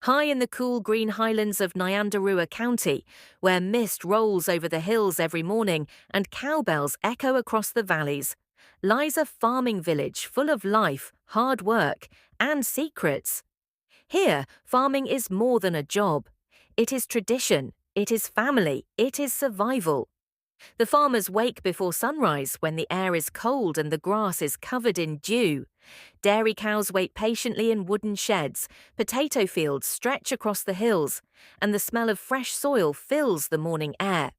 High in the cool green highlands of Nyandarua County, where mist rolls over the hills every morning and cowbells echo across the valleys, lies a farming village full of life, hard work, and secrets. Here, farming is more than a job. It is tradition, it is family, it is survival. The farmers wake before sunrise when the air is cold and the grass is covered in dew. Dairy cows wait patiently in wooden sheds, potato fields stretch across the hills, and the smell of fresh soil fills the morning air.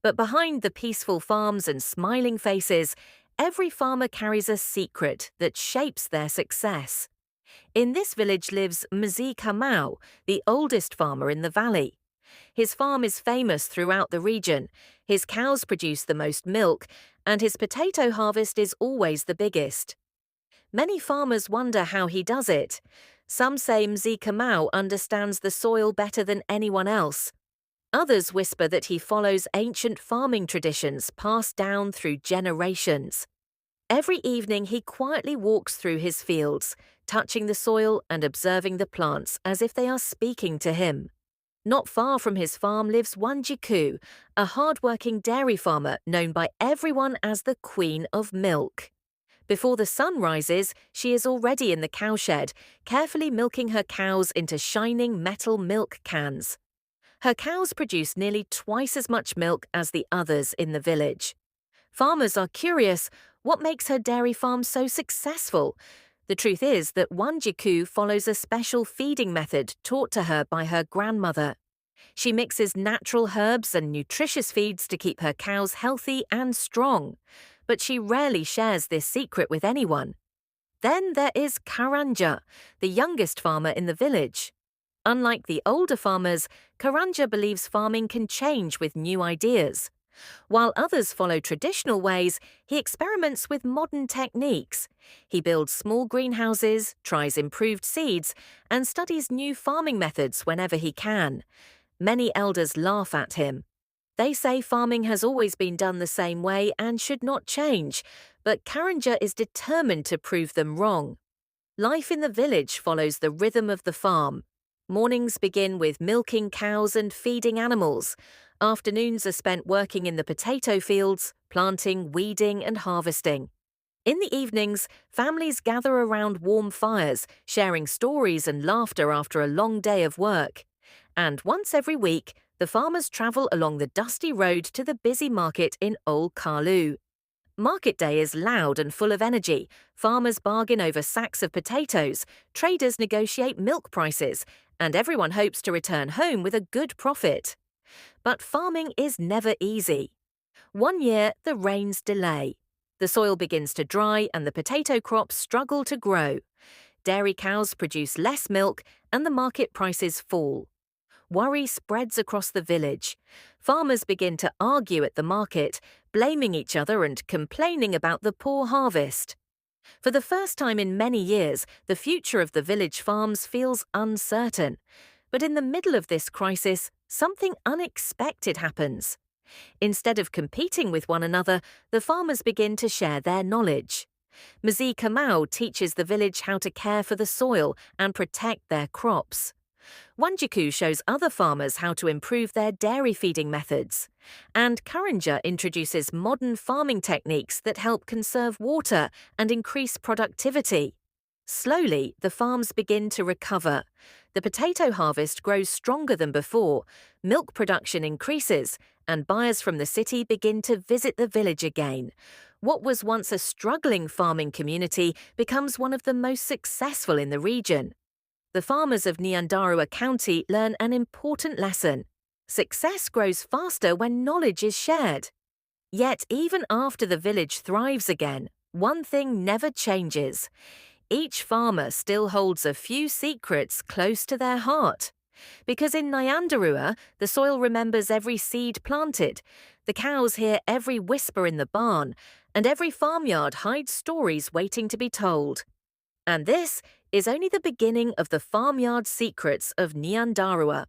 But behind the peaceful farms and smiling faces, every farmer carries a secret that shapes their success. In this village lives Mzee Kamau, the oldest farmer in the valley. His farm is famous throughout the region, his cows produce the most milk, and his potato harvest is always the biggest. Many farmers wonder how he does it. Some say Mzee Kamau understands the soil better than anyone else. Others whisper that he follows ancient farming traditions passed down through generations. Every evening he quietly walks through his fields, touching the soil and observing the plants as if they are speaking to him. Not far from his farm lives Wanjiku, a hard-working dairy farmer known by everyone as the Queen of Milk. Before the sun rises, she is already in the cowshed, carefully milking her cows into shining metal milk cans. Her cows produce nearly twice as much milk as the others in the village. Farmers are curious, what makes her dairy farm so successful? The truth is that Wanjiku follows a special feeding method taught to her by her grandmother. She mixes natural herbs and nutritious feeds to keep her cows healthy and strong, but she rarely shares this secret with anyone. Then there is Karanja, the youngest farmer in the village. Unlike the older farmers, Karanja believes farming can change with new ideas. While others follow traditional ways, he experiments with modern techniques. He builds small greenhouses, tries improved seeds, and studies new farming methods whenever he can. Many elders laugh at him. They say farming has always been done the same way and should not change, but Karanja is determined to prove them wrong. Life in the village follows the rhythm of the farm. Mornings begin with milking cows and feeding animals. Afternoons are spent working in the potato fields, planting, weeding, and harvesting. In the evenings, families gather around warm fires, sharing stories and laughter after a long day of work. And once every week, the farmers travel along the dusty road to the busy market in Old Karlu. Market day is loud and full of energy. Farmers bargain over sacks of potatoes, traders negotiate milk prices, and everyone hopes to return home with a good profit. But farming is never easy. One year, the rains delay. The soil begins to dry and the potato crops struggle to grow. Dairy cows produce less milk and the market prices fall. Worry spreads across the village. Farmers begin to argue at the market, blaming each other and complaining about the poor harvest. For the first time in many years, the future of the village farms feels uncertain. But in the middle of this crisis, something unexpected happens. Instead of competing with one another, the farmers begin to share their knowledge. Mzee Kamau teaches the village how to care for the soil and protect their crops. Wanjiku shows other farmers how to improve their dairy feeding methods. And Karanja introduces modern farming techniques that help conserve water and increase productivity. Slowly, the farms begin to recover. The potato harvest grows stronger than before, milk production increases, and buyers from the city begin to visit the village again. What was once a struggling farming community becomes one of the most successful in the region. The farmers of Nyandarua County learn an important lesson. Success grows faster when knowledge is shared. Yet even after the village thrives again, one thing never changes. Each farmer still holds a few secrets close to their heart. Because in Nyandarua, the soil remembers every seed planted, the cows hear every whisper in the barn, and every farmyard hides stories waiting to be told. And this is only the beginning of the Farmyard Secrets of Nyandarua.